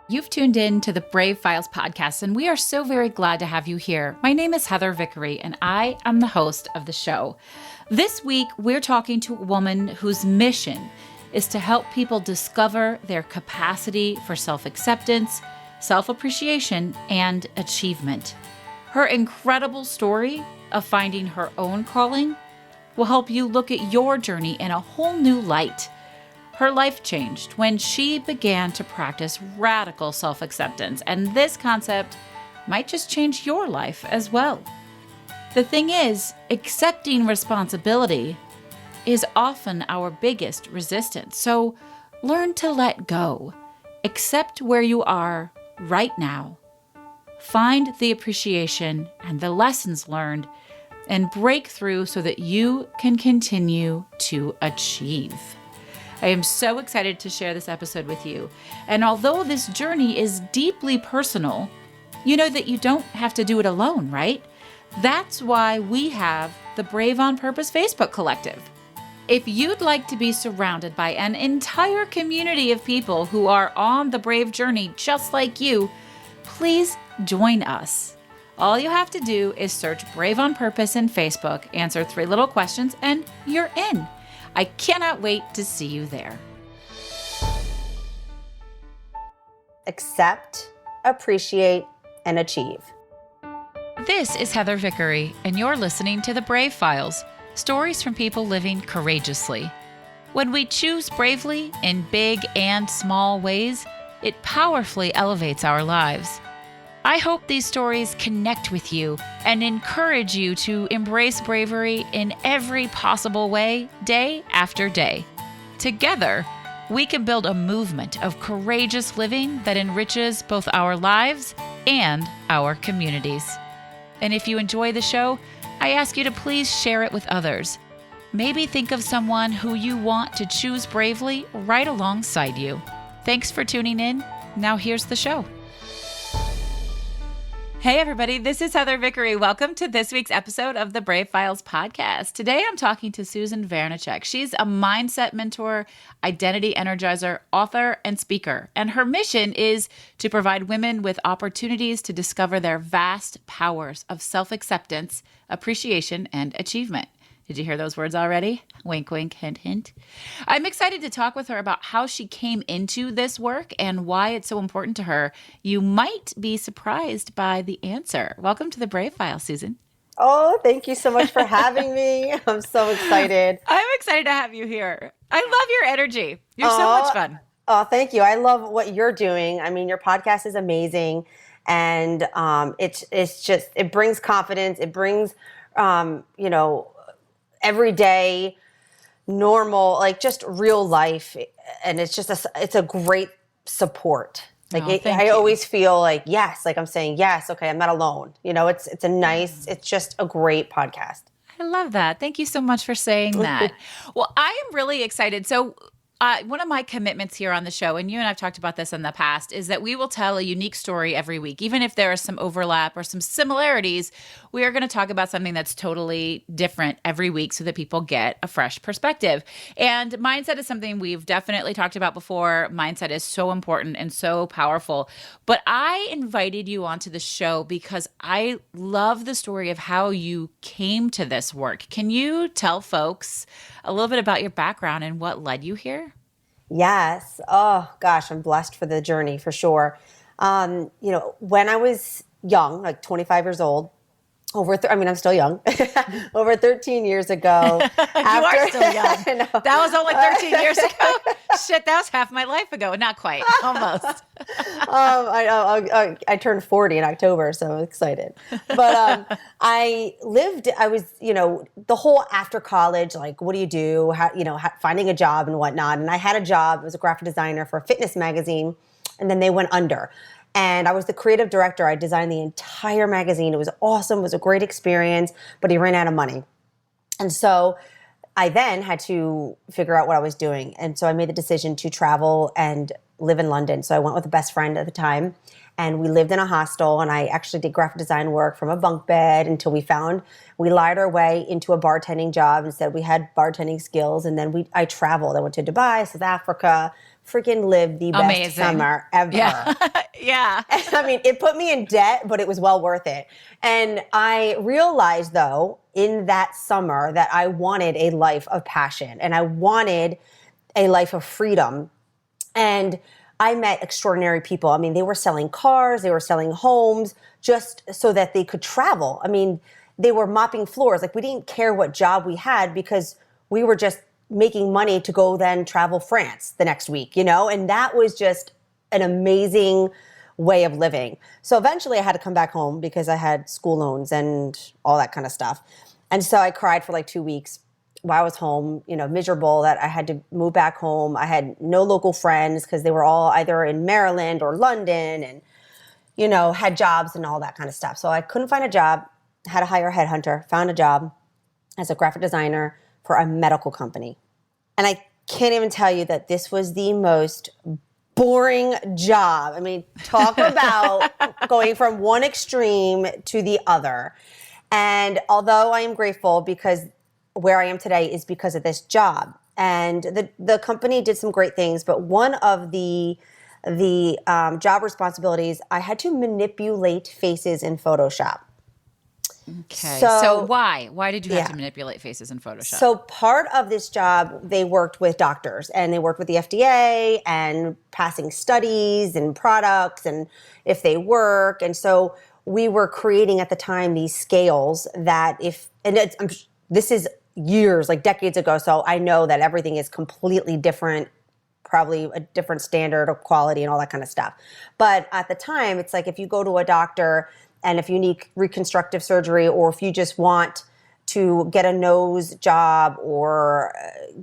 You've tuned in to the Brave Files podcast, and we are so very glad to have you here. My name is Heather Vickery, and I am the host of the show. This week, we're talking to a woman whose mission is to help people discover their capacity for self-acceptance, self-appreciation, and achievement. Her incredible story of finding her own calling will help you look at your journey in a whole new light. Her life changed when she began to practice radical self-acceptance, and this concept might just change your life as well. The thing is, accepting responsibility is often our biggest resistance, so learn to let go. Accept where you are right now. Find the appreciation and the lessons learned, and break through so that you can continue to achieve. I am so excited to share this episode with you. And although this journey is deeply personal, you know that you don't have to do it alone, right? That's why we have the Brave on Purpose Facebook Collective. If you'd like to be surrounded by an entire community of people who are on the brave journey just like you, please join us. All you have to do is search Brave on Purpose in Facebook, answer 3 little questions, and you're in. I cannot wait to see you there. Accept, appreciate, and achieve. This is Heather Vickery, and you're listening to The Brave Files, stories from people living courageously. When we choose bravely in big and small ways, it powerfully elevates our lives. I hope these stories connect with you and encourage you to embrace bravery in every possible way, day after day. Together, we can build a movement of courageous living that enriches both our lives and our communities. And if you enjoy the show, I ask you to please share it with others. Maybe think of someone who you want to choose bravely right alongside you. Thanks for tuning in. Now here's the show. Hey everybody, this is Heather Vickery. Welcome to this week's episode of the Brave Files podcast. Today I'm talking to Susan Vernicek. She's a mindset mentor, identity energizer, author, and speaker. And her mission is to provide women with opportunities to discover their vast powers of self-acceptance, appreciation, and achievement. Did you hear those words already? Wink, wink, hint, hint. I'm excited to talk with her about how she came into this work and why it's so important to her. You might be surprised by the answer. Welcome to the Brave File, Susan. Oh, thank you so much for having me. I'm so excited. I'm excited to have you here. I love your energy. You're so much fun. Oh, thank you. I love what you're doing. I mean, your podcast is amazing. And it's just, it brings confidence. It brings, everyday, normal, like just real life. And it's just, it's a great support. Like I always feel like, yes, like I'm saying, yes, okay, I'm not alone. You know, it's just a great podcast. I love that. Thank you so much for saying that. Well, I am really excited. So one of my commitments here on the show, and you and I've talked about this in the past, is that we will tell a unique story every week. Even if there is some overlap or some similarities, we are going to talk about something that's totally different every week so that people get a fresh perspective. And mindset is something we've definitely talked about before. Mindset is so important and so powerful. But I invited you onto the show because I love the story of how you came to this work. Can you tell folks a little bit about your background and what led you here? Yes. Oh gosh, I'm blessed for the journey for sure. When I was young, like 25 years old, I'm still young. Over 13 years ago. You are still young. That was only 13 years ago. Shit, that was half my life ago. Not quite, almost. I turned 40 in October, so I'm excited. But I was, the whole after college, like, what do you do? Finding a job and whatnot. And I had a job. I was a graphic designer for a fitness magazine, and then they went under. And I was the creative director. I designed the entire magazine. It was awesome. It was a great experience, but he ran out of money. And so I then had to figure out what I was doing. And so I made the decision to travel and live in London. So I went with a best friend at the time, and we lived in a hostel, and I actually did graphic design work from a bunk bed until we lied our way into a bartending job and said we had bartending skills. And then I traveled. I went to Dubai, South Africa, freaking lived the best summer ever. Yeah. Yeah. I mean, it put me in debt, but it was well worth it. And I realized, though, in that summer that I wanted a life of passion and I wanted a life of freedom. And I met extraordinary people. I mean, they were selling cars, they were selling homes just so that they could travel. I mean, they were mopping floors. Like, we didn't care what job we had because we were just making money to go then travel France the next week, And that was just an amazing way of living. So eventually I had to come back home because I had school loans and all that kind of stuff. And so I cried for like 2 weeks while I was home, miserable that I had to move back home. I had no local friends because they were all either in Maryland or London and, had jobs and all that kind of stuff. So I couldn't find a job, had to hire a headhunter, found a job as a graphic designer for a medical company. And I can't even tell you that this was the most boring job. I mean, talk about going from one extreme to the other. And although I am grateful because where I am today is because of this job. And the company did some great things, but one of the job responsibilities, I had to manipulate faces in Photoshop. Okay. So why? Why did you have to manipulate faces in Photoshop? So part of this job, they worked with doctors and they worked with the FDA and passing studies and products and if they work. And so we were creating at the time these scales that this is years, like decades ago. So I know that everything is completely different, probably a different standard of quality and all that kind of stuff. But at the time, it's like if you go to a doctor and if you need reconstructive surgery or if you just want to get a nose job or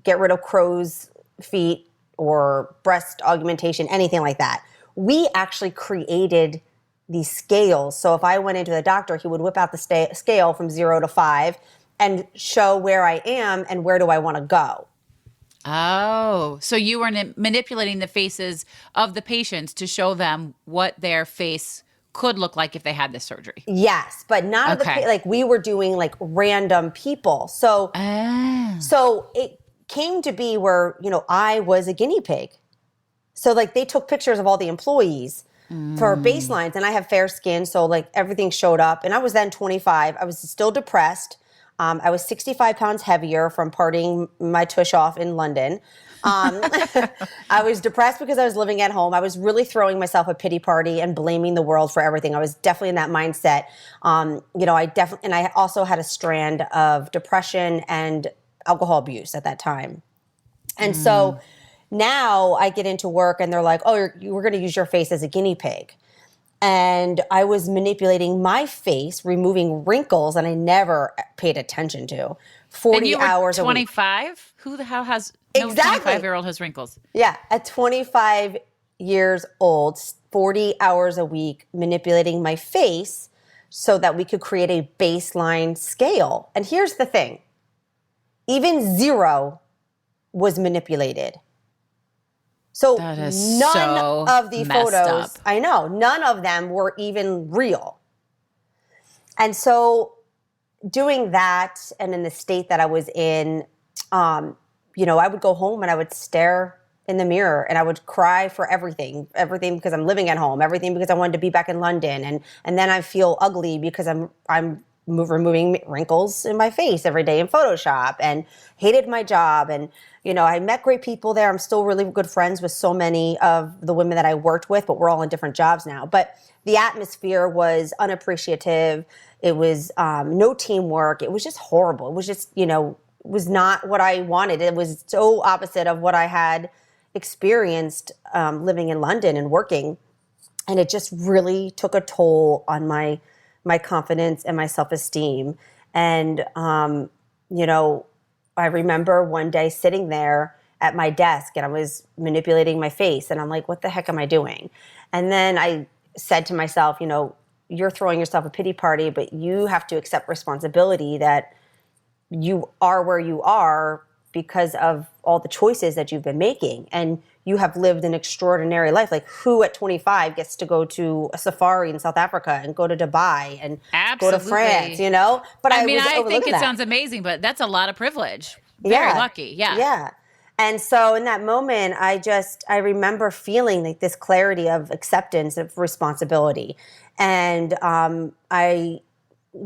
get rid of crow's feet or breast augmentation, anything like that, we actually created these scales. So if I went into the doctor, he would whip out the scale from 0 to 5 and show where I am and where do I want to go. Oh, so you were manipulating the faces of the patients to show them what their face could look like if they had this surgery. Yes, but not like we were doing like random people. So so it came to be where, I was a guinea pig. So like they took pictures of all the employees for baselines and I have fair skin. So like everything showed up and I was then 25. I was still depressed. I was 65 pounds heavier from partying my tush off in London. I was depressed because I was living at home. I was really throwing myself a pity party and blaming the world for everything. I was definitely in that mindset. And I also had a strand of depression and alcohol abuse at that time. And so now I get into work and they're like, oh, we're going to use your face as a guinea pig. And I was manipulating my face, removing wrinkles, and I never paid attention to. 40 hours a week. 25? Who the hell has no 25-year-old has wrinkles? Yeah, at 25 years old, 40 hours a week, manipulating my face so that we could create a baseline scale. And here's the thing. Even 0 was manipulated. So none of the photos, I know, none of them were even real. And so doing that and in the state that I was in, I would go home and I would stare in the mirror and I would cry for everything because I'm living at home, everything because I wanted to be back in London. And then I feel ugly because I'm removing wrinkles in my face every day in Photoshop and hated my job. And, I met great people there. I'm still really good friends with so many of the women that I worked with, but we're all in different jobs now. But the atmosphere was unappreciative. It was no teamwork. It was just horrible. It was just, was not what I wanted. It was so opposite of what I had experienced living in London and working. And it just really took a toll on my confidence and my self-esteem. And, I remember one day sitting there at my desk and I was manipulating my face and I'm like, what the heck am I doing? And then I said to myself, you're throwing yourself a pity party, but you have to accept responsibility that you are where you are because of all the choices that you've been making. And you have lived an extraordinary life. Like, who at 25 gets to go to a safari in South Africa and go to Dubai and go to France, you know? But I mean, was I think it that. sounds amazing, but that's a lot of privilege. Very lucky. Yeah. Yeah. And so in that moment, I remember feeling like this clarity of acceptance of responsibility. And I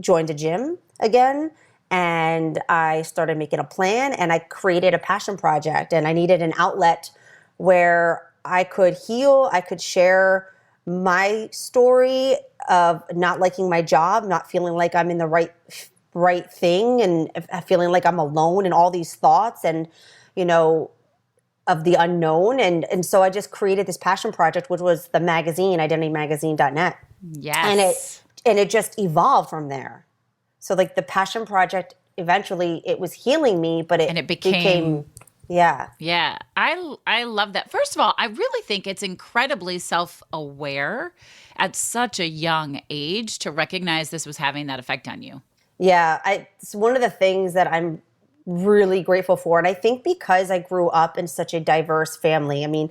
joined a gym again, and I started making a plan, and I created a passion project, and I needed an outlet where I could heal, I could share my story of not liking my job, not feeling like I'm in the right thing, and feeling like I'm alone in all these thoughts and, you know, of the unknown. And so I just created this passion project, which was the magazine, identitymagazine.net. Yes. And it just evolved from there. So like the passion project, eventually it was healing me, but it became yeah. Yeah. I love that. First of all, I really think it's incredibly self-aware at such a young age to recognize this was having that effect on you. Yeah. It's one of the things that I'm really grateful for. And I think because I grew up in such a diverse family. I mean,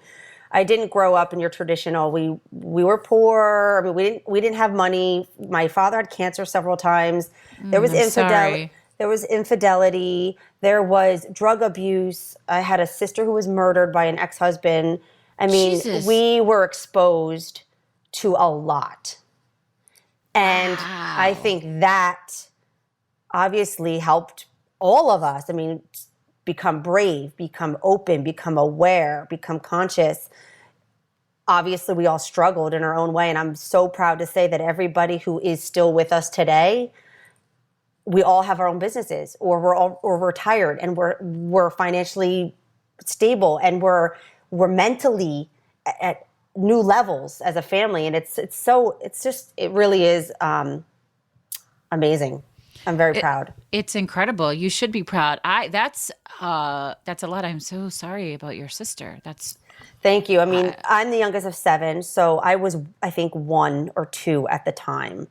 I didn't grow up in your traditional, we were poor. I mean, we didn't have money. My father had cancer several times. There was infidelity. There was infidelity. There was drug abuse. I had a sister who was murdered by an ex-husband. I mean, Jesus. We were exposed to a lot. And I think that obviously helped all of us. I mean, become brave, become open, become aware, become conscious. Obviously, we all struggled in our own way. And I'm so proud to say that everybody who is still with us today, we all have our own businesses, or we're retired, and we're financially stable, and we're mentally at new levels as a family. And it really is amazing. I'm very proud. It's incredible. You should be proud. That's a lot. I'm so sorry about your sister. Thank you. I mean, I'm the youngest of 7, so I was, I think, 1 or 2 at the time.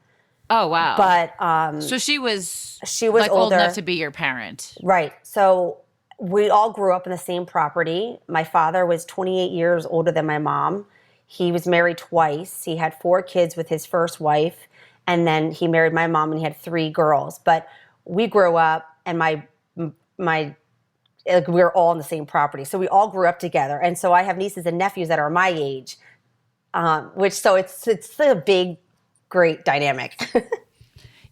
Oh, wow. But so she was like old enough to be your parent. Right. So we all grew up in the same property. My father was 28 years older than my mom. He was married twice. He had 4 kids with his first wife, and then he married my mom, and he had 3 girls. But we grew up, and we were all on the same property. So we all grew up together. And so I have nieces and nephews that are my age, it's a big, great dynamic.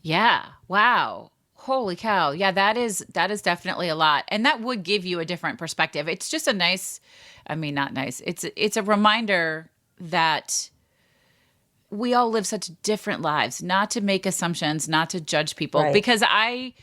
Yeah. Wow. Holy cow. Yeah, that is definitely a lot. And that would give you a different perspective. It's just not nice. It's a reminder that we all live such different lives, not to make assumptions, not to judge people. Right. Because I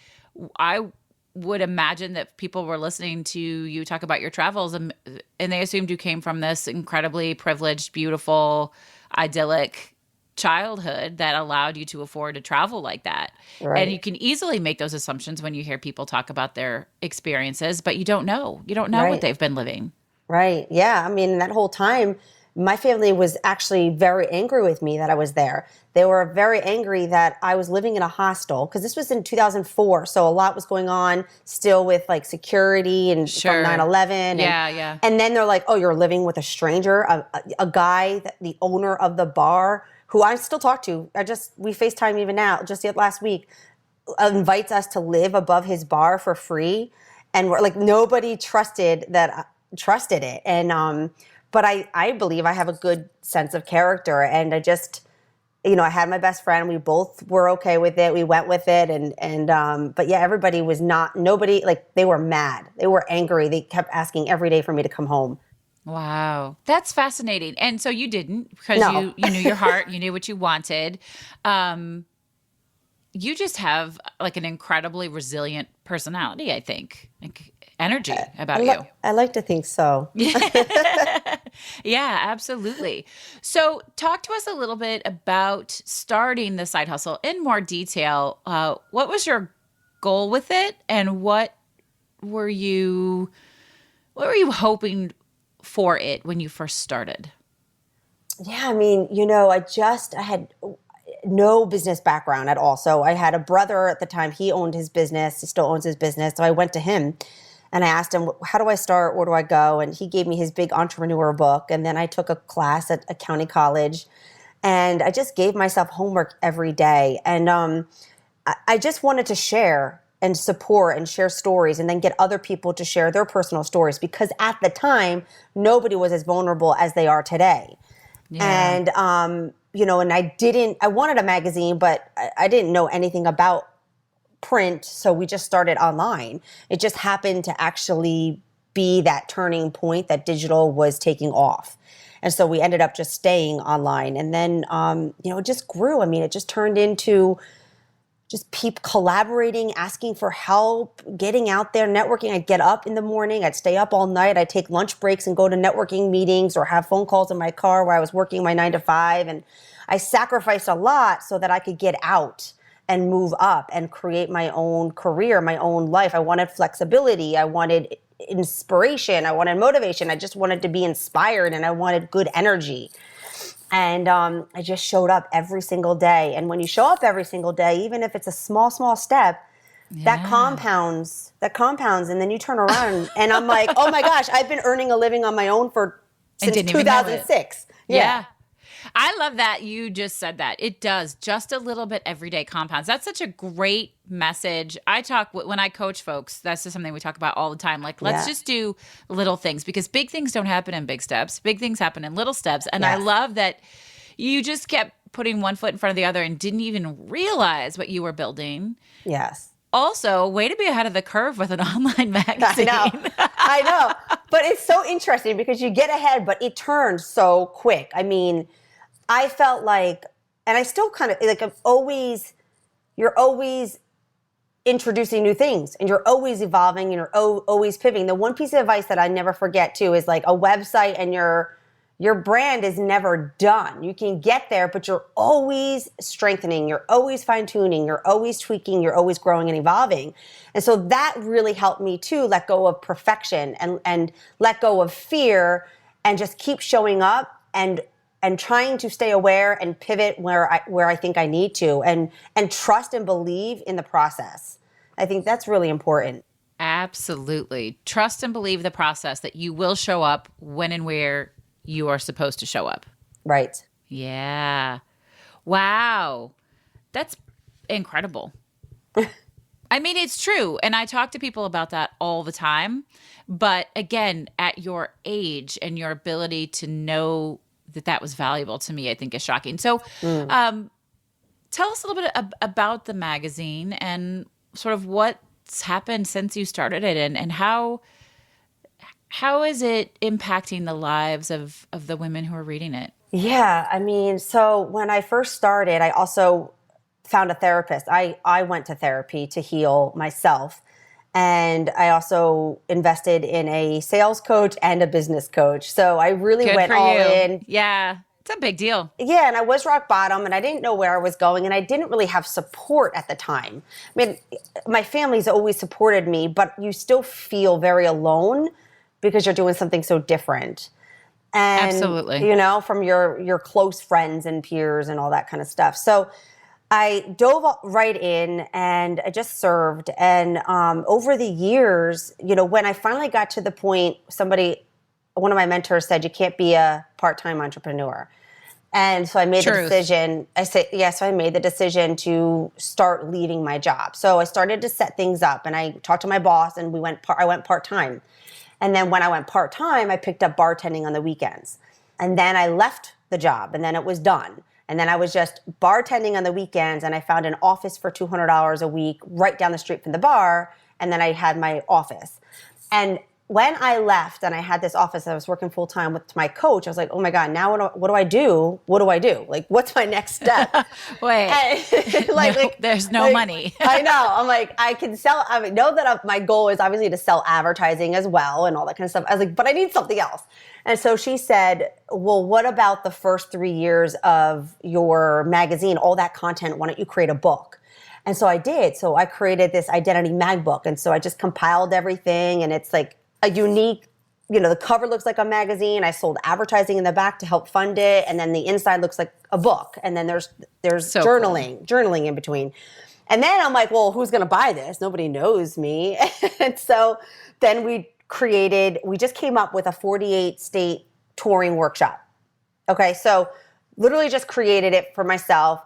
would imagine that people were listening to you talk about your travels and they assumed you came from this incredibly privileged, beautiful, idyllic childhood that allowed you to afford to travel like that. Right. And you can easily make those assumptions when you hear people talk about their experiences, but you don't know. You don't know what they've been living. Right. Yeah. I mean, that whole time, my family was actually very angry with me that I was there. They were very angry that I was living in a hostel, because this was in 2004. So a lot was going on still with like security and from 9/11. Yeah. And then they're like, oh, you're living with a stranger, a guy, the owner of the bar, who I still talk to. We FaceTime even now, just yet last week, invites us to live above his bar for free. And we're like, nobody trusted it. And, but I believe I have a good sense of character, and I just, I had my best friend. We both were okay with it. We went with it, but yeah, everybody was nobody, like, they were mad. They were angry. They kept asking every day for me to come home. Wow. That's fascinating. And so you didn't, because No. you knew your heart, you knew what you wanted. You just have like an incredibly resilient personality, I think. Like energy about you. I like to think so. Yeah, absolutely. So talk to us a little bit about starting the side hustle in more detail. What was your goal with it, and what were you hoping for it when you first started? Yeah, I mean, I had no business background at all. So I had a brother at the time. He owned his business. He still owns his business. So I went to him. And I asked him, how do I start? Where do I go? And he gave me his big entrepreneur book. And then I took a class at a county college. And I just gave myself homework every day. And I just wanted to share and support and share stories and then get other people to share their personal stories, because at the time, nobody was as vulnerable as they are today. Yeah. And, and I wanted a magazine, but I didn't know anything about print. So we just started online. It just happened to actually be that turning point that digital was taking off. And so we ended up just staying online. And then, it just grew. I mean, it just turned into just people collaborating, asking for help, getting out there, networking. I'd get up in the morning. I'd stay up all night. I'd take lunch breaks and go to networking meetings or have phone calls in my car where I was working my 9 to 5. And I sacrificed a lot so that I could get out and move up and create my own career, my own life. I wanted flexibility. I wanted inspiration. I wanted motivation. I just wanted to be inspired, and I wanted good energy. And I just showed up every single day. And when you show up every single day, even if it's a small, small step, that compounds. And then you turn around and I'm like, oh my gosh, I've been earning a living on my own since 2006. Yeah. I love that you just said that. It does. Just a little bit every day compounds. That's such a great message. When I coach folks, that's just something we talk about all the time. Like, let's just do little things, because big things don't happen in big steps. Big things happen in little steps. And I love that you just kept putting one foot in front of the other and didn't even realize what you were building. Yes. Also, way to be ahead of the curve with an online magazine. I know. But it's so interesting because you get ahead, but it turns so quick. I mean, I felt like, and I still kind of, like, you're always introducing new things, and you're always evolving, and you're always pivoting. The one piece of advice that I never forget too is, like, a website and your brand is never done. You can get there, but you're always strengthening, you're always fine tuning, you're always tweaking, you're always growing and evolving. And so that really helped me too, let go of perfection and let go of fear and just keep showing up and trying to stay aware and pivot where I think I need to, and trust and believe in the process. I think that's really important. Absolutely. Trust and believe the process, that you will show up when and where you are supposed to show up. Right. Yeah. Wow. That's incredible. I mean, it's true. And I talk to people about that all the time. But again, at your age and your ability to know that was valuable to me, I think is shocking. So tell us a little bit about the magazine and sort of what's happened since you started it, and how is it impacting the lives of the women who are reading it? Yeah, I mean, so when I first started, I also found a therapist. I went to therapy to heal myself. And I also invested in a sales coach and a business coach. So I really went all in. Yeah, it's a big deal. Yeah, and I was rock bottom, and I didn't know where I was going, and I didn't really have support at the time. I mean, my family's always supported me, but you still feel very alone because you're doing something so different. And, absolutely. From your close friends and peers and all that kind of stuff. So I dove right in and I just served. And over the years, when I finally got to the point, one of my mentors said, you can't be a part-time entrepreneur. And so I made the decision. So I made the decision to start leaving my job. So I started to set things up, and I talked to my boss, and I went part-time. And then when I went part-time, I picked up bartending on the weekends. And then I left the job, and then it was done. And then I was just bartending on the weekends, and I found an office for $200 a week right down the street from the bar, and then I had my office. And when I left and I had this office, I was working full-time with my coach, I was like, oh my God, now what do I do? What do I do? Like, what's my next step? Wait, there's no money. I know. I'm like, I can sell. I know that my goal is obviously to sell advertising as well and all that kind of stuff. I was like, but I need something else. And so she said, well, what about the first 3 years of your magazine, all that content? Why don't you create a book? And so I did. So I created this identity mag book. And so I just compiled everything, and it's like a unique, the cover looks like a magazine. I sold advertising in the back to help fund it. And then the inside looks like a book. And then there's so journaling in between. And then I'm like, well, who's going to buy this? Nobody knows me. And so then we just came up with a 48 state touring workshop. Okay. So literally just created it for myself.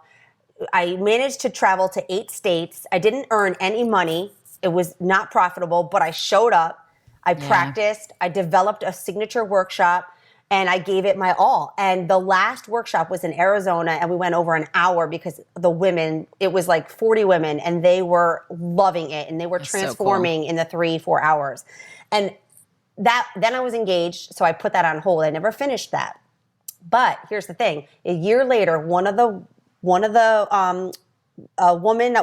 I managed to travel to 8 states. I didn't earn any money. It was not profitable, but I showed up. I practiced. I developed a signature workshop and I gave it my all. And the last workshop was in Arizona and we went over an hour because the women, it was like 40 women and they were loving it and they were transforming in the 3-4 hours. And then I was engaged, so I put that on hold. I never finished that. But here's the thing. A year later, a woman that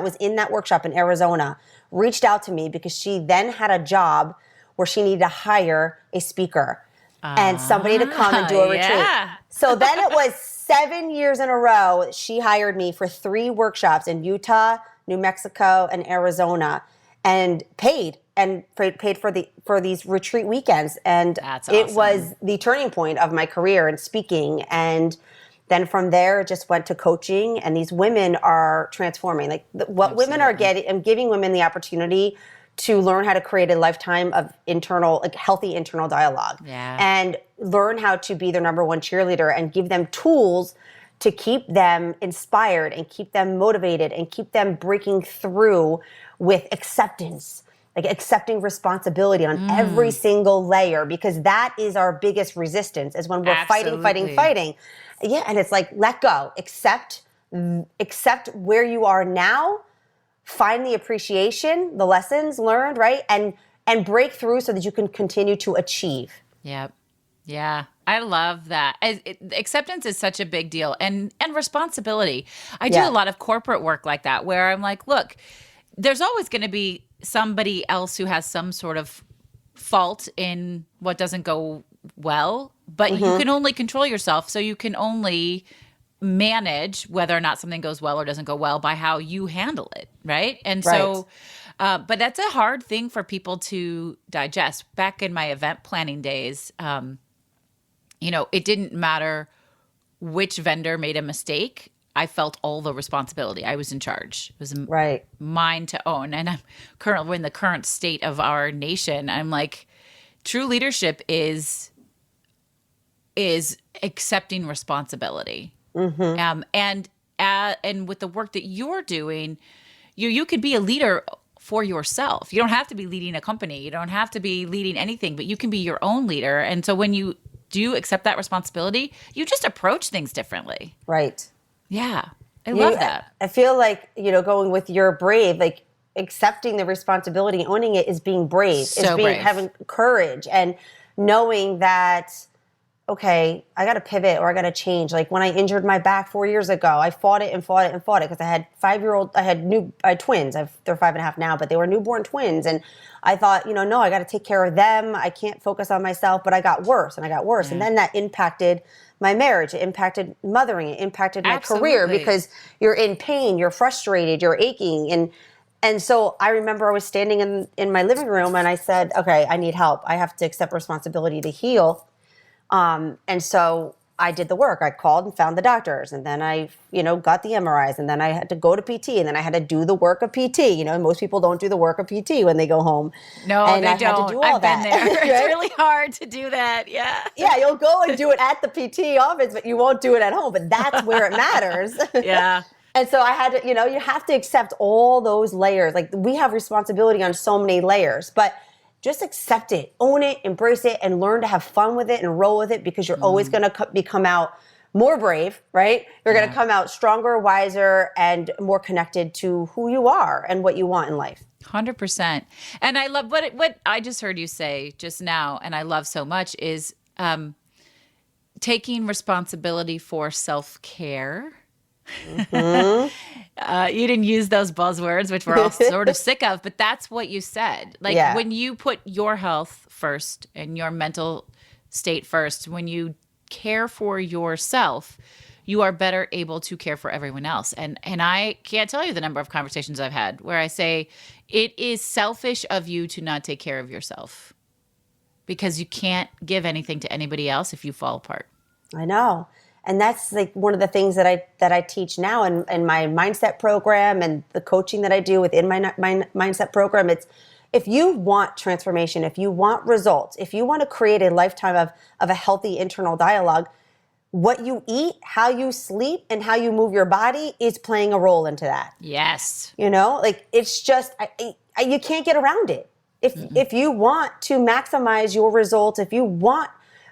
was in that workshop in Arizona reached out to me because she then had a job where she needed to hire a speaker and somebody to come and do a retreat. So then it was 7 years in a row. She hired me for 3 workshops in Utah, New Mexico, and Arizona, and paid for these retreat weekends. And that's awesome. It was the turning point of my career in speaking. And then from there, it just went to coaching, and these women are transforming. Like what Absolutely. women are getting, I'm giving women the opportunity to learn how to create a lifetime of healthy internal dialogue, and learn how to be their number one cheerleader, and give them tools to keep them inspired and keep them motivated and keep them breaking through with acceptance. Like accepting responsibility on every single layer, because that is our biggest resistance, is when we're fighting. Yeah, and it's like, let go, accept where you are now, find the appreciation, the lessons learned, right? And break through so that you can continue to achieve. Yep. Yeah. I love that. Acceptance is such a big deal, and responsibility. I do a lot of corporate work like that, where I'm like, look, there's always going to be somebody else who has some sort of fault in what doesn't go well, but you can only control yourself. So you can only manage whether or not something goes well or doesn't go well by how you handle it. Right. And so, but that's a hard thing for people to digest. Back in my event planning days, it didn't matter which vendor made a mistake. I felt all the responsibility. I was in charge. It was mine to own. And we're in the current state of our nation. I'm like, true leadership is accepting responsibility. And with the work that you're doing, you could be a leader for yourself. You don't have to be leading a company. You don't have to be leading anything, but you can be your own leader. And so when you do accept that responsibility, you just approach things differently. Right. Yeah. I love that. I feel like, going with your brave, like accepting the responsibility, owning it is being brave. Having courage and knowing that, okay, I got to pivot or I got to change. Like when I injured my back 4 years ago, I fought it because I had I had twins. They're 5.5 now, but they were newborn twins. And I thought, no, I got to take care of them. I can't focus on myself, but I got worse and I got worse. And then that impacted my marriage. It impacted mothering. It impacted my career, because you're in pain, you're frustrated, you're aching. And so I remember I was standing in my living room and I said, okay, I need help. I have to accept responsibility to heal. And so I did the work. I called and found the doctors, and then I, got the MRIs, and then I had to go to PT, and then I had to do the work of PT. Most people don't do the work of PT when they go home. No, and they I don't. Had to do all I've that. been there. It's really hard to do that. Yeah. Yeah, you'll go and do it at the PT office, but you won't do it at home. But that's where it matters. Yeah. And so I had to, you have to accept all those layers. Like we have responsibility on so many layers, but just accept it, own it, embrace it, and learn to have fun with it and roll with it, because you're always going to come out more brave, right? You're going to come out stronger, wiser, and more connected to who you are and what you want in life. 100%. And I love what I just heard you say just now, and I love so much, is taking responsibility for self-care. You didn't use those buzzwords, which we're all sort of sick of, but that's what you said. Like when you put your health first and your mental state first, when you care for yourself, you are better able to care for everyone else. And I can't tell you the number of conversations I've had where I say, it is selfish of you to not take care of yourself, because you can't give anything to anybody else if you fall apart. I know. And that's like one of the things that I teach now in my mindset program and the coaching that I do within my mindset program. It's, if you want transformation, if you want results, if you want to create a lifetime of a healthy internal dialogue, what you eat, how you sleep, and how you move your body is playing a role into that. Yes. Like it's just, you can't get around it. If you want to maximize your results, if you want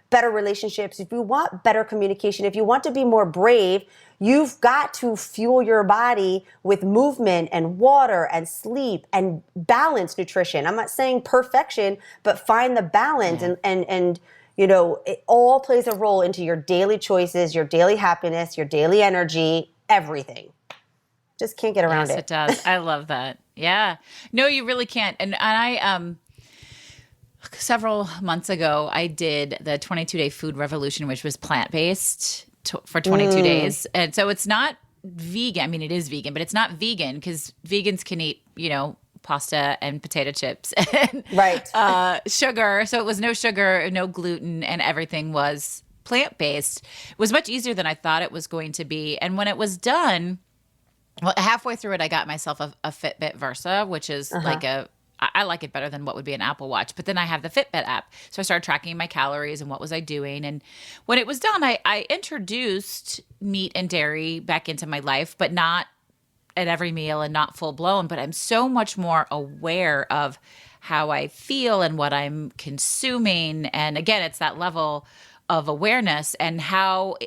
better relationships, if you want better communication, if you want to be more brave, you've got to fuel your body with movement and water and sleep and balanced nutrition. I'm not saying perfection, but find the balance and it all plays a role into your daily choices, your daily happiness, your daily energy, everything. Just can't get around it. Yes, it does. I love that. Yeah. No, you really can't. And I several months ago, I did the 22-day food revolution, which was plant-based for 22 days. And so it's not vegan. I mean, it is vegan, but it's not vegan because vegans can eat, pasta and potato chips and sugar. So it was no sugar, no gluten, and everything was plant-based. It was much easier than I thought it was going to be. And when it was done, well, halfway through it, I got myself a Fitbit Versa, which is I like it better than what would be an Apple Watch. But then I have the Fitbit app. So I started tracking my calories and what was I doing. And when it was done, I introduced meat and dairy back into my life, but not at every meal and not full blown. But I'm so much more aware of how I feel and what I'm consuming. And again, it's that level of awareness and how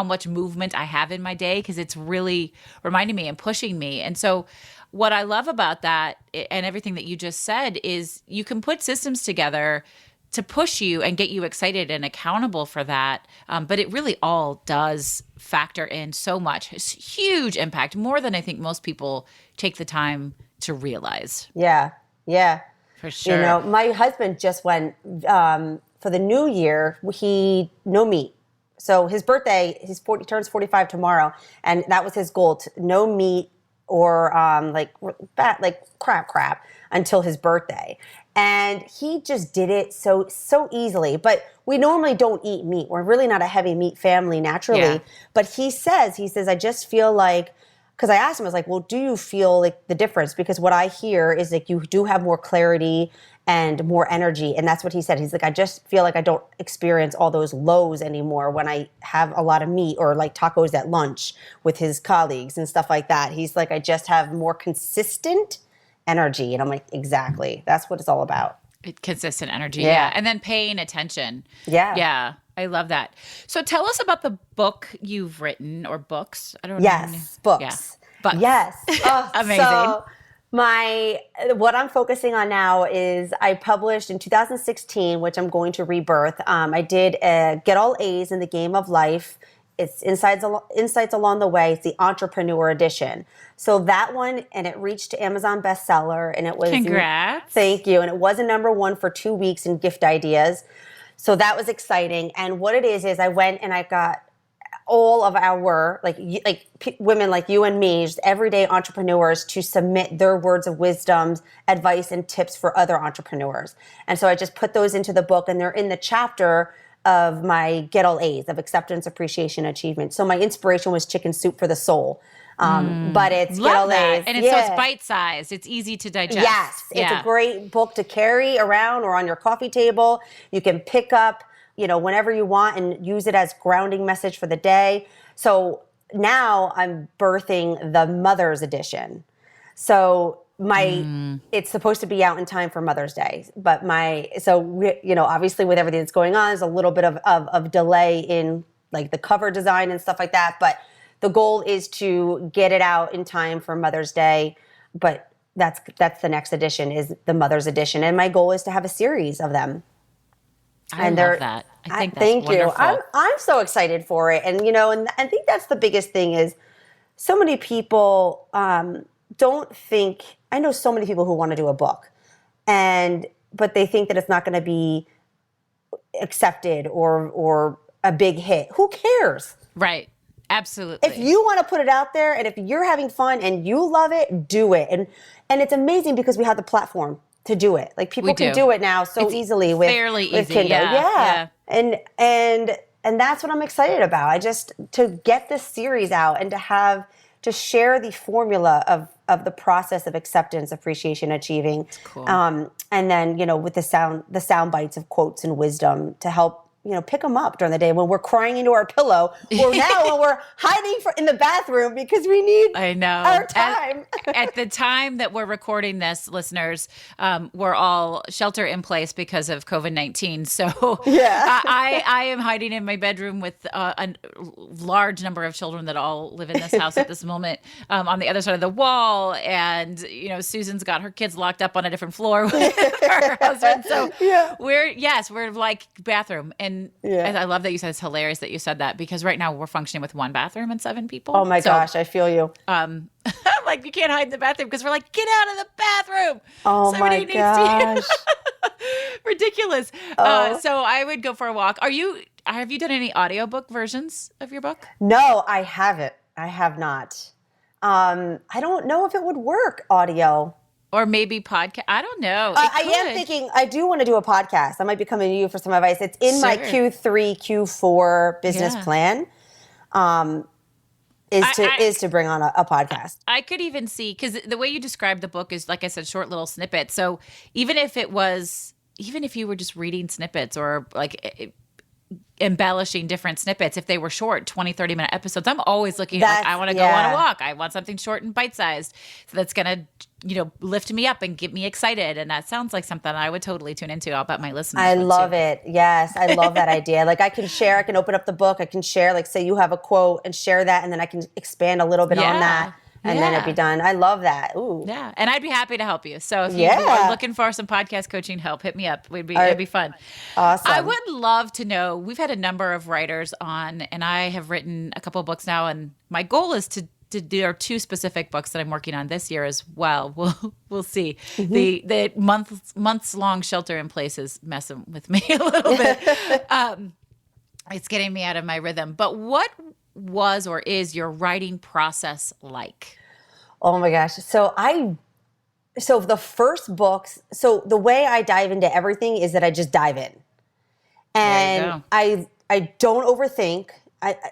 much movement I have in my day, because it's really reminding me and pushing me. And so what I love about that and everything that you just said is you can put systems together to push you and get you excited and accountable for that. But it really all does factor in so much. It's huge impact, more than I think most people take the time to realize. Yeah. Yeah. For sure. My husband just went, for the new year, no meat. So his birthday, he turns 45 tomorrow. And that was his goal, no meat or crap until his birthday. And he just did it so easily. But we normally don't eat meat. We're really not a heavy meat family naturally. Yeah. But he says, I just feel like, because I asked him, I was like, well, do you feel like the difference? Because what I hear is like you do have more clarity and more energy. And that's what he said. He's like, I just feel like I don't experience all those lows anymore when I have a lot of meat or like tacos at lunch with his colleagues and stuff like that. He's like, I just have more consistent energy. And I'm like, exactly. That's what it's all about. Consistent energy. Yeah. And then paying attention. Yeah. Yeah. I love that. So tell us about the book you've written, or books. I don't know. Yes. Books. Yeah. Books. Yes. Oh, amazing. So what I'm focusing on now is I published in 2016, which I'm going to rebirth. I did Get All A's in the Game of Life. It's Insights Along the Way. It's the Entrepreneur Edition. So that one, and it reached Amazon bestseller, and it was congrats. Thank you. And it was a #1 for 2 weeks in gift ideas. So that was exciting. And what it is I went and I got all of our women like you and me, just everyday entrepreneurs, to submit their words of wisdom, advice, and tips for other entrepreneurs. And so I just put those into the book, and they're in the chapter of my Get All A's of acceptance, appreciation, achievement. So my inspiration was Chicken Soup for the Soul. But it's Get All A's. And so it's bite-sized. It's easy to digest. Yes. It's a great book to carry around or on your coffee table. You can pick up, whenever you want and use it as grounding message for the day. So now I'm birthing the Mother's Edition. So it's supposed to be out in time for Mother's Day, but obviously with everything that's going on, there's a little bit of delay in like the cover design and stuff like that. But the goal is to get it out in time for Mother's Day. But that's the next edition, is the Mother's Edition, and my goal is to have a series of them. I love that. I think that's thank wonderful. you. I'm so excited for it, and and I think that's the biggest thing is so many people don't think. I know so many people who want to do a book, but they think that it's not going to be accepted or a big hit. Who cares? Right. Absolutely. If you want to put it out there, and if you're having fun and you love it, do it. And it's amazing because we have the platform to do it. Like people can do it now so easily with fairly with easy. Kindle. Yeah. And and that's what I'm excited about. To get this series out and to share the formula of the process of acceptance, appreciation, achieving. Cool. And then, with the sound bites of quotes and wisdom to help, pick them up during the day when we're crying into our pillow, or now when we're hiding in the bathroom because we need our time. At the time that we're recording this, listeners, we're all shelter in place because of COVID-19. So I am hiding in my bedroom with a large number of children that all live in this house at this moment on the other side of the wall. And, Susan's got her kids locked up on a different floor with her husband. So we're like bathroom. And I love that you said, it's hilarious that you said that, because right now we're functioning with one bathroom and 7 people. Oh my gosh, I feel you. Like, you can't hide in the bathroom because we're like, get out of the bathroom. Oh my gosh. Ridiculous. So I would go for a walk. Have you done any audiobook versions of your book? No, I haven't. I have not. I don't know if it would work audio. Or maybe podcast. I don't know. I am thinking, I do want to do a podcast. I might be coming to you for some advice. It's in my Q3, Q4 business plan. Is to bring on a podcast. I could even see, because the way you describe the book is, like I said, short little snippets. So even if you were just reading snippets or like embellishing different snippets, if they were short 20-30 minute episodes, I'm always looking at, I want to go on a walk, I want something short and bite-sized, so that's gonna lift me up and get me excited. And that sounds like something I would totally tune into. I'll bet my listeners I would love too. it. Yes, I love that idea. Like, I can open up the book, I can share, like, say you have a quote and share that, and then I can expand a little bit on that. And then it'd be done. I love that. Ooh. Yeah. And I'd be happy to help you. So if you are looking for some podcast coaching help, hit me up. It'd be fun. Awesome. I would love to know, we've had a number of writers on, and I have written a couple of books now, and my goal is to there are 2 specific books that I'm working on this year as well. We'll see. Mm-hmm. The months long shelter in place is messing with me a little bit. It's getting me out of my rhythm. But what was or is your writing process like? Oh my gosh. So the first books, so the way I dive into everything is that I just dive in. And I don't overthink.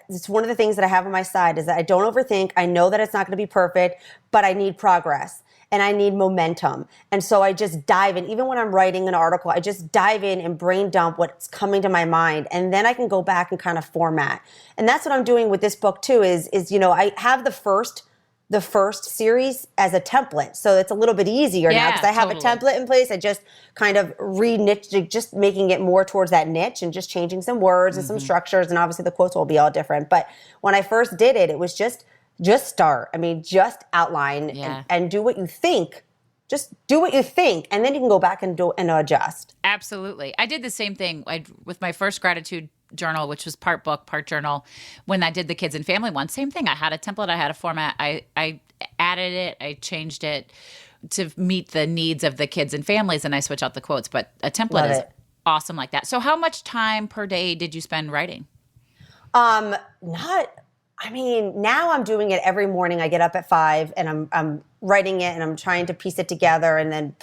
It's one of the things that I have on my side is that I don't overthink. I know that it's not going to be perfect, but I need progress and I need momentum. And so I just dive in. Even when I'm writing an article, I just dive in and brain dump what's coming to my mind. And then I can go back and kind of format. And that's what I'm doing with this book too, is I have the first series as a template. So it's a little bit easier now because I have a template in place. I just kind of re-niche, just making it more towards that niche and just changing some words and some structures. And obviously the quotes will be all different. But when I first did it, it was just start. I mean, just outline and do what you think. Just do what you think, and then you can go back and adjust. Absolutely. I did the same thing with my first gratitude journal, which was part book, part journal. When I did the kids and family one, same thing. I had a template, I had a format. I added it, I changed it to meet the needs of the kids and families, and I switch out the quotes. But a template is awesome like that. So how much time per day did you spend writing? Now I'm doing it every morning. I get up at 5 and I'm writing it and I'm trying to piece it together and then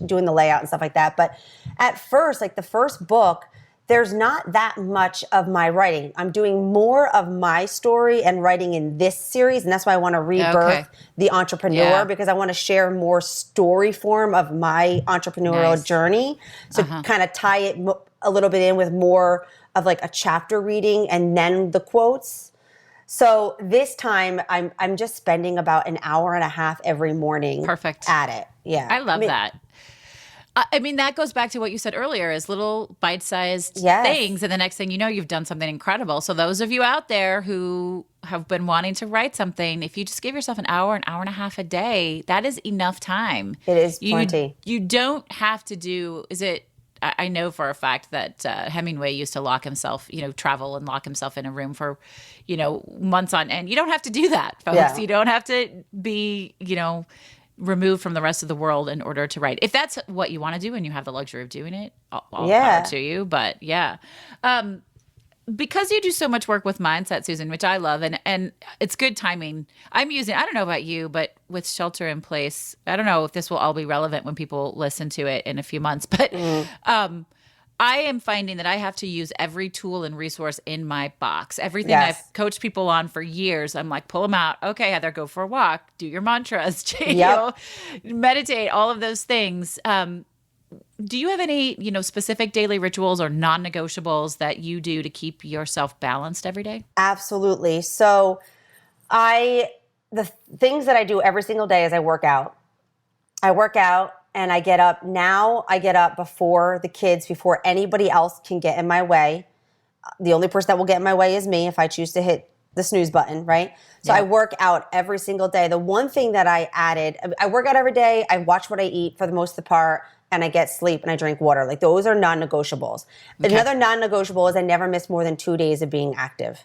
doing the layout and stuff like that. But at first, like the first book, there's not that much of my writing. I'm doing more of my story and writing in this series. And that's why I want to rebirth the entrepreneur, because I want to share more story form of my entrepreneurial journey. So kind of tie it a little bit in with more of like a chapter reading and then the quotes. So this time I'm just spending about an hour and a half every morning at it. Yeah. I love that. I mean, that goes back to what you said earlier, is little bite-sized things. And the next thing you know, you've done something incredible. So those of you out there who have been wanting to write something, if you just give yourself an hour and a half a day, that is enough time. It is plenty. You don't have to do, I know for a fact that Hemingway used to lock himself, travel and lock himself in a room for, months on end. You don't have to do that, folks. Yeah. You don't have to be, removed from the rest of the world in order to write. If that's what you want to do and you have the luxury of doing it, all power to you. But because you do so much work with mindset, Susan, which I love, and it's good timing. I don't know about you, but with shelter in place, I don't know if this will all be relevant when people listen to it in a few months, but I am finding that I have to use every tool and resource in my box. Everything Yes. I've coached people on for years, I'm like, pull them out. Okay, Heather, go for a walk, do your mantras, Yep. meditate, all of those things. Do you have any, specific daily rituals or non-negotiables that you do to keep yourself balanced every day? Absolutely. So the things that I do every single day is I work out. I work out and I get up. Now I get up before the kids, before anybody else can get in my way. The only person that will get in my way is me if I choose to hit the snooze button, right? So Yeah. I work out every single day. The one thing that I added, I work out every day. I watch what I eat for the most of the part, and I get sleep and I drink water. Like those are non-negotiables. Okay. Another non-negotiable is I never miss more than 2 days of being active.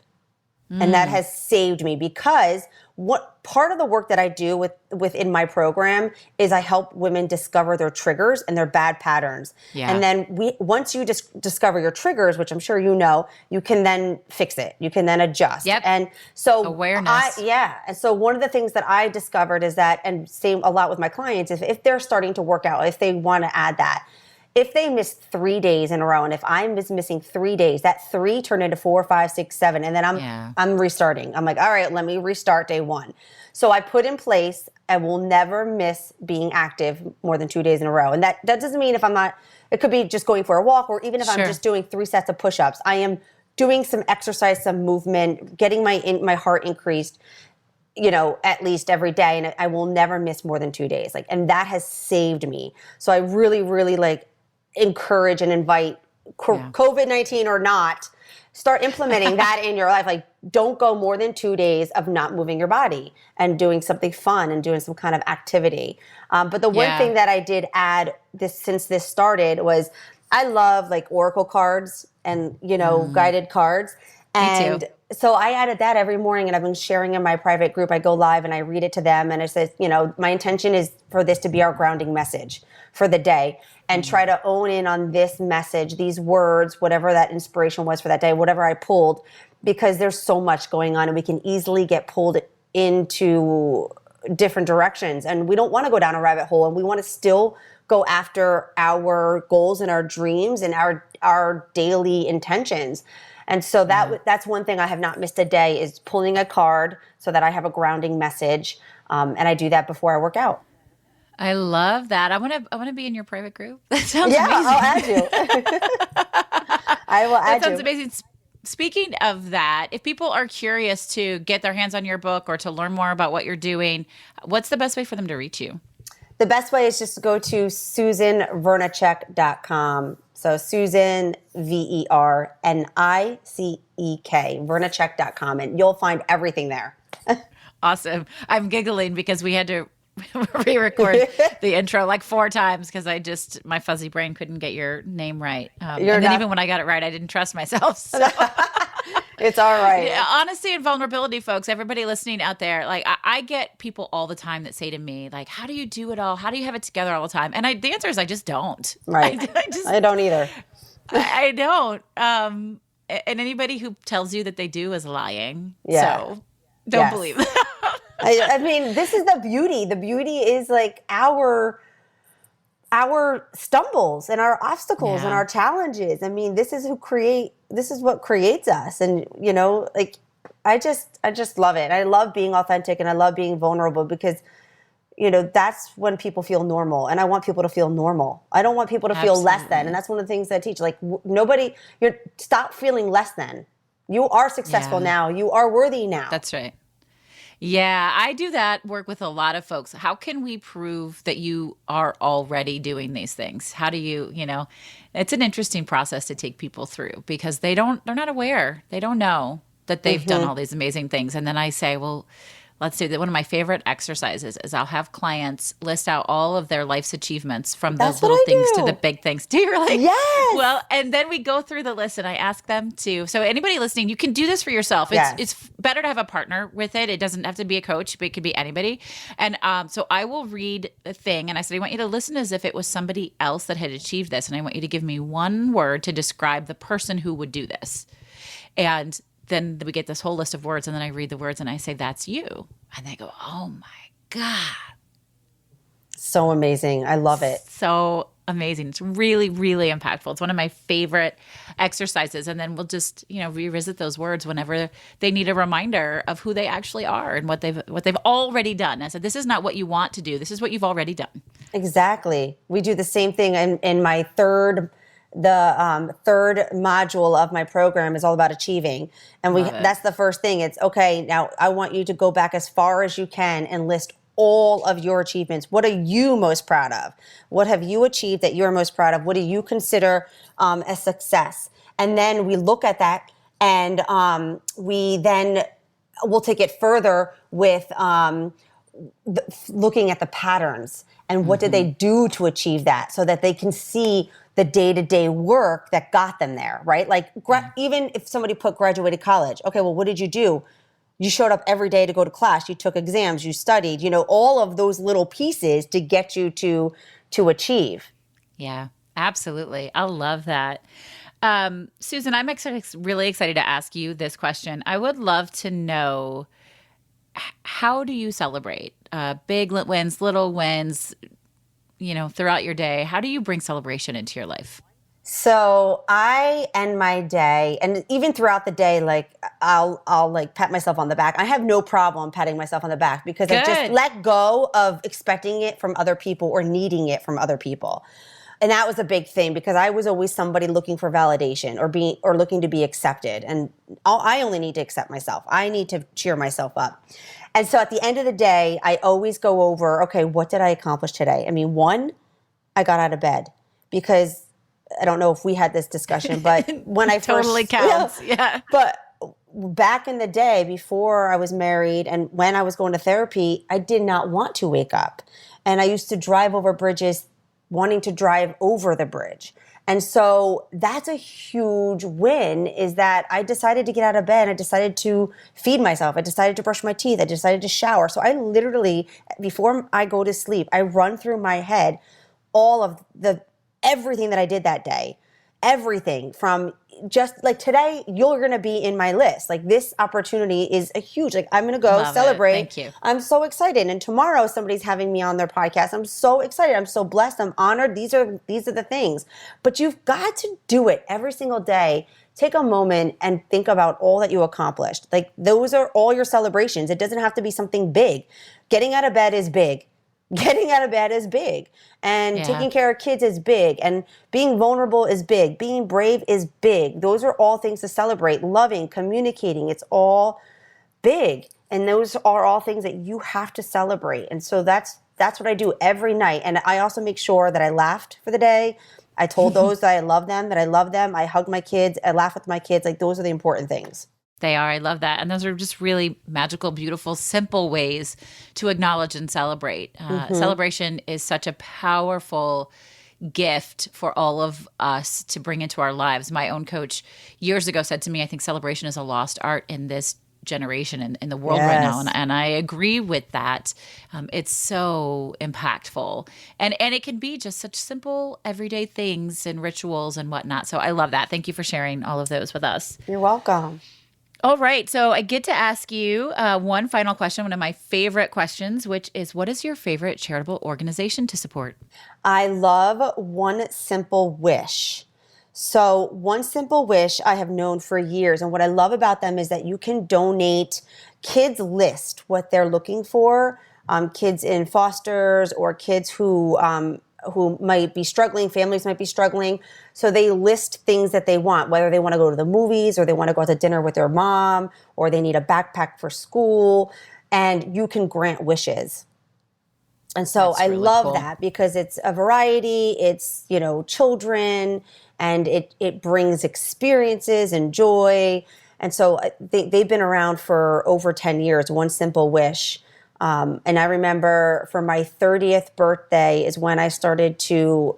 And that has saved me because what part of the work that I do within my program is I help women discover their triggers and their bad patterns. Yeah. And then once you discover your triggers, which I'm sure you know, you can then fix it. You can then adjust. Yep. And so awareness. And so one of the things that I discovered is that, and same a lot with my clients, if they're starting to work out, if they want to add that, if they miss 3 days in a row, and if I'm missing 3 days, that 3 turned into 4, 5, 6, 7, and then I'm restarting. I'm like, all right, let me restart day 1. So I put in place, I will never miss being active more than 2 days in a row. And that doesn't mean if I'm not, it could be just going for a walk, or even if I'm just doing 3 sets of push-ups. I am doing some exercise, some movement, getting my heart increased, at least every day. And I will never miss more than 2 days. And that has saved me. So I really, really encourage and invite COVID-19 or not, start implementing that in your life. Don't go more than 2 days of not moving your body and doing something fun and doing some kind of activity. But the one thing that I did add since this started was I love oracle cards and, guided cards. And Me too. So I added that every morning, and I've been sharing in my private group. I go live and I read it to them, and it says, my intention is for this to be our grounding message for the day, and try to own in on this message, these words, whatever that inspiration was for that day, whatever I pulled, because there's so much going on and we can easily get pulled into different directions. And we don't want to go down a rabbit hole, and we want to still go after our goals and our dreams and our daily intentions. And so that's one thing I have not missed a day, is pulling a card so that I have a grounding message. And I do that before I work out. I love that. I want to be in your private group. That sounds amazing. I'll add you. I will add you. That sounds amazing. Speaking of that, if people are curious to get their hands on your book or to learn more about what you're doing, what's the best way for them to reach you? The best way is just to go to SusanVernicek.com. So Susan, Vernicek, Vernicek.com, and you'll find everything there. Awesome. I'm giggling because we had to re-record the intro 4 times because my fuzzy brain couldn't get your name right. And then even when I got it right, I didn't trust myself. So. It's all right. Yeah, honesty and vulnerability, folks. Everybody listening out there, I get people all the time that say to me, how do you do it all? How do you have it together all the time? And the answer is I just don't. Right. I don't either. I don't. And anybody who tells you that they do is lying. Yeah. So don't believe that. I mean, this is the beauty. The beauty is our stumbles and our obstacles and our challenges. I mean, this is what creates us. And, I just love it. I love being authentic and I love being vulnerable because, that's when people feel normal. And I want people to feel normal. I don't want people to feel less than. And that's one of the things that I teach. Stop feeling less than. You are successful now. You are worthy now. That's right. Yeah, I do that work with a lot of folks. How can we prove that you are already doing these things? How do you, it's an interesting process to take people through because they're not aware. They don't know that they've done all these amazing things. And then I say, well, let's do that. One of my favorite exercises is I'll have clients list out all of their life's achievements from the little things to the big things. Do you really? Yes. Well, and then we go through the list and I ask them to. So anybody listening, you can do this for yourself. It's better to have a partner with it. It doesn't have to be a coach, but it could be anybody. And so I will read a thing and I said, I want you to listen as if it was somebody else that had achieved this. And I want you to give me one word to describe the person who would do this. And then we get this whole list of words and then I read the words and I say, that's you. And they go, oh my God. So amazing. I love it. So amazing. It's really, really impactful. It's one of my favorite exercises. And then we'll just, revisit those words whenever they need a reminder of who they actually are and what they've already done. I said, this is not what you want to do. This is what you've already done. Exactly. We do the same thing in my third module of my program is all about achieving. And that's the first thing. It's okay. Now I want you to go back as far as you can and list all of your achievements. What are you most proud of? What have you achieved that you're most proud of? What do you consider a success? And then we look at that, and we'll take it further with looking at the patterns and what did they do to achieve that, so that they can see the day-to-day work that got them there, right? Like even if somebody put graduated college, okay, well, what did you do? You showed up every day to go to class. You took exams. You studied. All of those little pieces to get you to achieve. Yeah, absolutely. I love that. Susan, I'm really excited to ask you this question. I would love to know, how do you celebrate big wins, little wins, throughout your day? How do you bring celebration into your life? So I end my day, and even throughout the day, like I'll like pat myself on the back. I have no problem patting myself on the back because I just let go of expecting it from other people or needing it from other people. And that was a big thing because I was always somebody looking for validation or looking to be accepted. And I only need to accept myself. I need to cheer myself up. And so at the end of the day, I always go over, okay, what did I accomplish today? I mean, one, I got out of bed because I don't know if we had this discussion, but when I totally counts. Yeah. But back in the day, before I was married and when I was going to therapy, I did not want to wake up. And I used to drive over bridges, wanting to drive over the bridge. And so that's a huge win, is that I decided to get out of bed. I decided to feed myself. I decided to brush my teeth. I decided to shower. So I literally, before I go to sleep, I run through my head all of everything that I did that day, everything from just like today, you're going to be in my list. Like this opportunity is a huge, like I'm going to go celebrate. Thank you. I'm so excited. And tomorrow somebody's having me on their podcast. I'm so excited. I'm so blessed. I'm honored. These are the things, but you've got to do it every single day. Take a moment and think about all that you accomplished. Like those are all your celebrations. It doesn't have to be something big. Getting out of bed is big. Getting out of bed is big, and taking care of kids is big, and being vulnerable is big. Being brave is big. Those are all things to celebrate. Loving, communicating, it's all big. And those are all things that you have to celebrate. And so that's what I do every night. And I also make sure that I laughed for the day. I told those that I love them. I hug my kids. I laugh with my kids. Like those are the important things. They are. I love that. And those are just really magical, beautiful, simple ways to acknowledge and celebrate. Celebration is such a powerful gift for all of us to bring into our lives. My own coach years ago said to me, I think celebration is a lost art in this generation and in the world right now. And I agree with that. It's so impactful. And it can be just such simple everyday things and rituals and whatnot. So I love that. Thank you for sharing all of those with us. You're welcome. All right. So I get to ask you one final question, one of my favorite questions, which is, what is your favorite charitable organization to support? I love One Simple Wish. So One Simple Wish I have known for years. And what I love about them is that you can donate. Kids list what they're looking for, kids in fosters or kids who might be struggling, families might be struggling. So they list things that they want, whether they want to go to the movies or they want to go out to dinner with their mom or they need a backpack for school, and you can grant wishes. And so I love that because it's a variety, it's, children, and it brings experiences and joy. And so they've been around for over 10 years, One Simple Wish. And I remember for my 30th birthday is when I started to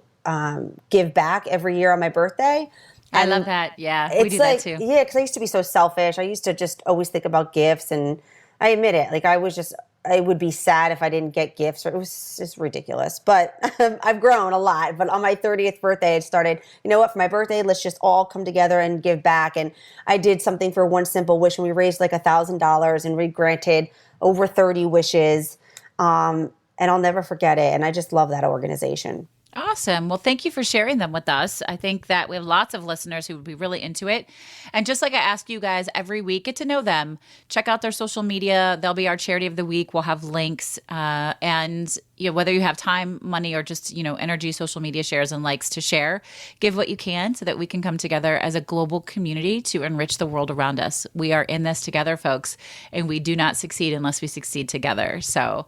give back every year on my birthday. I love that. Yeah, we do that too. Yeah, because I used to be so selfish. I used to just always think about gifts, and I admit it. Like I would be sad if I didn't get gifts. It was just ridiculous. But I've grown a lot. But on my 30th birthday, I started, for my birthday, let's just all come together and give back. And I did something for One Simple Wish, and we raised like $1,000, and we granted over 30 wishes. And I'll never forget it. And I just love that organization. Oh, Awesome. Well, thank you for sharing them with us. I think that we have lots of listeners who would be really into it. And just like I ask you guys every week, get to know them. Check out their social media. They'll be our charity of the week. We'll have links. And whether you have time, money, or just, energy, social media shares and likes to share, give what you can so that we can come together as a global community to enrich the world around us. We are in this together, folks, and we do not succeed unless we succeed together. So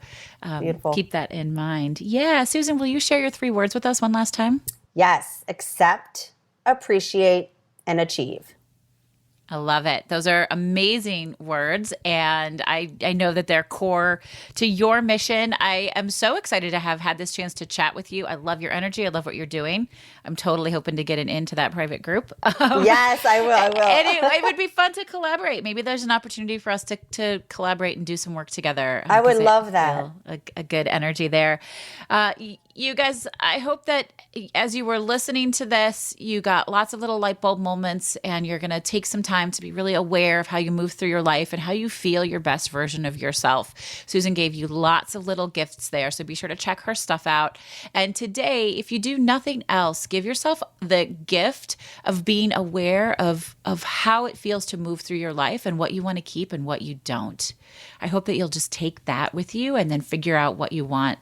keep that in mind. Yeah. Susan, will you share your 3 words with us one last time? Yes. Accept, appreciate, and achieve. I love it. Those are amazing words. And I know that they're core to your mission. I am so excited to have had this chance to chat with you. I love your energy. I love what you're doing. I'm totally hoping to get into that private group. Yes, I will. And it would be fun to collaborate. Maybe there's an opportunity for us to collaborate and do some work together. I would love that. A good energy there. You guys, I hope that as you were listening to this, you got lots of little light bulb moments, and you're going to take some time to be really aware of how you move through your life and how you feel your best version of yourself. Susan gave you lots of little gifts there, so be sure to check her stuff out. And today, if you do nothing else, give yourself the gift of being aware of how it feels to move through your life and what you want to keep and what you don't. I hope that you'll just take that with you and then figure out what you want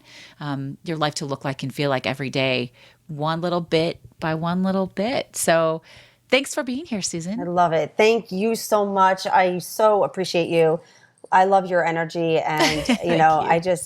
your life to look like and feel like every day, one little bit by one little bit. So thanks for being here, Susan. I love it. Thank you so much. I so appreciate you. I love your energy, and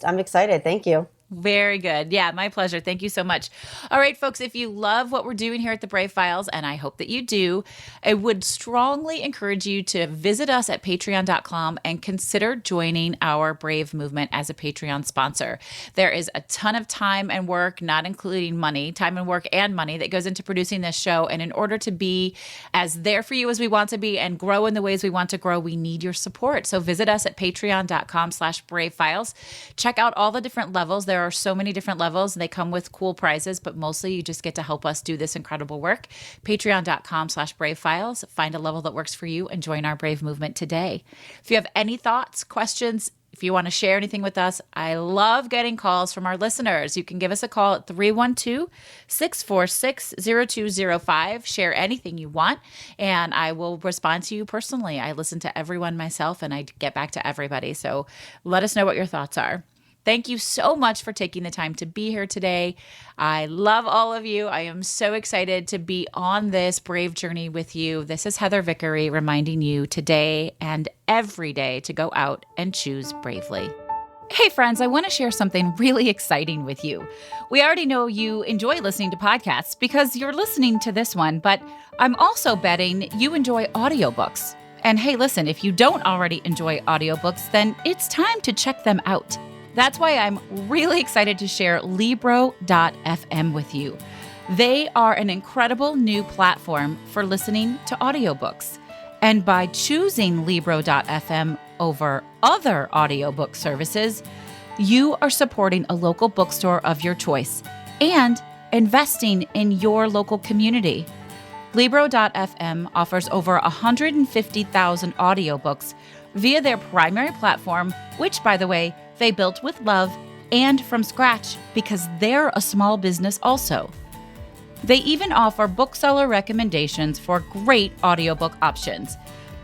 I'm excited. Thank you. Very good. Yeah, my pleasure. Thank you so much. All right, folks, if you love what we're doing here at the Brave Files, and I hope that you do, I would strongly encourage you to visit us at patreon.com and consider joining our Brave movement as a Patreon sponsor. There is a ton of time and work, not including money, time and work and money that goes into producing this show. And in order to be as there for you as we want to be and grow in the ways we want to grow, we need your support. So visit us at patreon.com/bravefiles. Check out all the different levels. There are so many different levels, and they come with cool prizes, but mostly you just get to help us do this incredible work. Patreon.com/bravefiles. Find a level that works for you and join our Brave movement today. If you have any thoughts, questions, if you want to share anything with us, I love getting calls from our listeners. You can give us a call at 312-646-0205. Share anything you want, and I will respond to you personally. I listen to everyone myself, and I get back to everybody. So let us know what your thoughts are. Thank you so much for taking the time to be here today. I love all of you. I am so excited to be on this brave journey with you. This is Heather Vickery reminding you today and every day to go out and choose bravely. Hey friends, I want to share something really exciting with you. We already know you enjoy listening to podcasts because you're listening to this one, but I'm also betting you enjoy audiobooks. And hey, listen, if you don't already enjoy audiobooks, then it's time to check them out. That's why I'm really excited to share Libro.fm with you. They are an incredible new platform for listening to audiobooks. And by choosing Libro.fm over other audiobook services, you are supporting a local bookstore of your choice and investing in your local community. Libro.fm offers over 150,000 audiobooks via their primary platform, which, by the way, they built with love and from scratch because they're a small business also. They even offer bookseller recommendations for great audiobook options.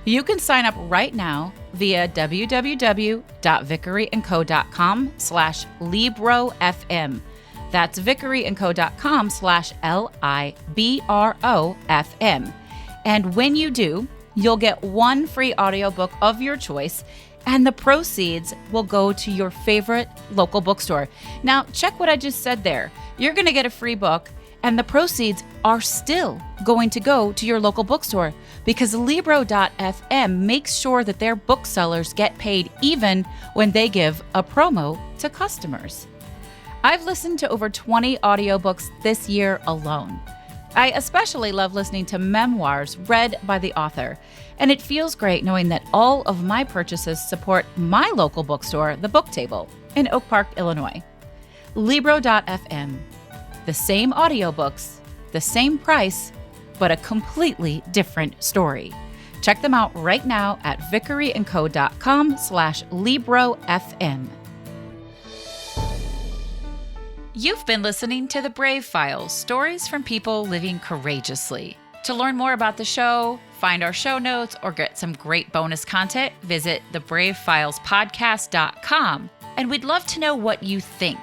You can sign up right now via www.vickeryandco.com/LibroFM. That's vickeryandco.com/LIBROFM. And when you do, you'll get one free audiobook of your choice, and the proceeds will go to your favorite local bookstore. Now, check what I just said there. You're going to get a free book, and the proceeds are still going to go to your local bookstore because Libro.fm makes sure that their booksellers get paid even when they give a promo to customers. I've listened to over 20 audiobooks this year alone. I especially love listening to memoirs read by the author, and it feels great knowing that all of my purchases support my local bookstore, The Book Table, in Oak Park, Illinois. Libro.fm. The same audiobooks, the same price, but a completely different story. Check them out right now at vickeryandco.com/LibroFM. You've been listening to The Brave Files, stories from people living courageously. To learn more about the show, find our show notes, or get some great bonus content, visit thebravefilespodcast.com. And we'd love to know what you think.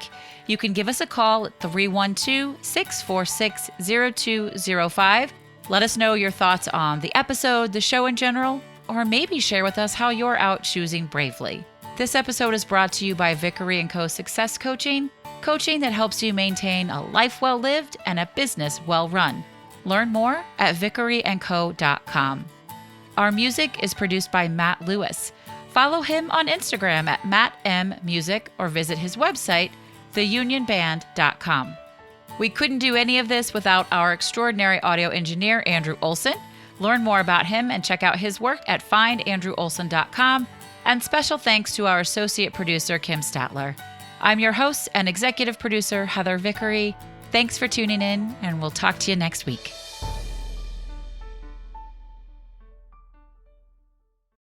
You can give us a call at 312-646-0205. Let us know your thoughts on the episode, the show in general, or maybe share with us how you're out choosing bravely. This episode is brought to you by Vickery & Co. Success Coaching, coaching that helps you maintain a life well lived and a business well run. Learn more at vickeryandco.com. Our music is produced by Matt Lewis. Follow him on Instagram at mattmmusic or visit his website, theunionband.com. We couldn't do any of this without our extraordinary audio engineer, Andrew Olson. Learn more about him and check out his work at findandrewolson.com. And special thanks to our associate producer, Kim Statler. I'm your host and executive producer, Heather Vickery. Thanks for tuning in, and we'll talk to you next week.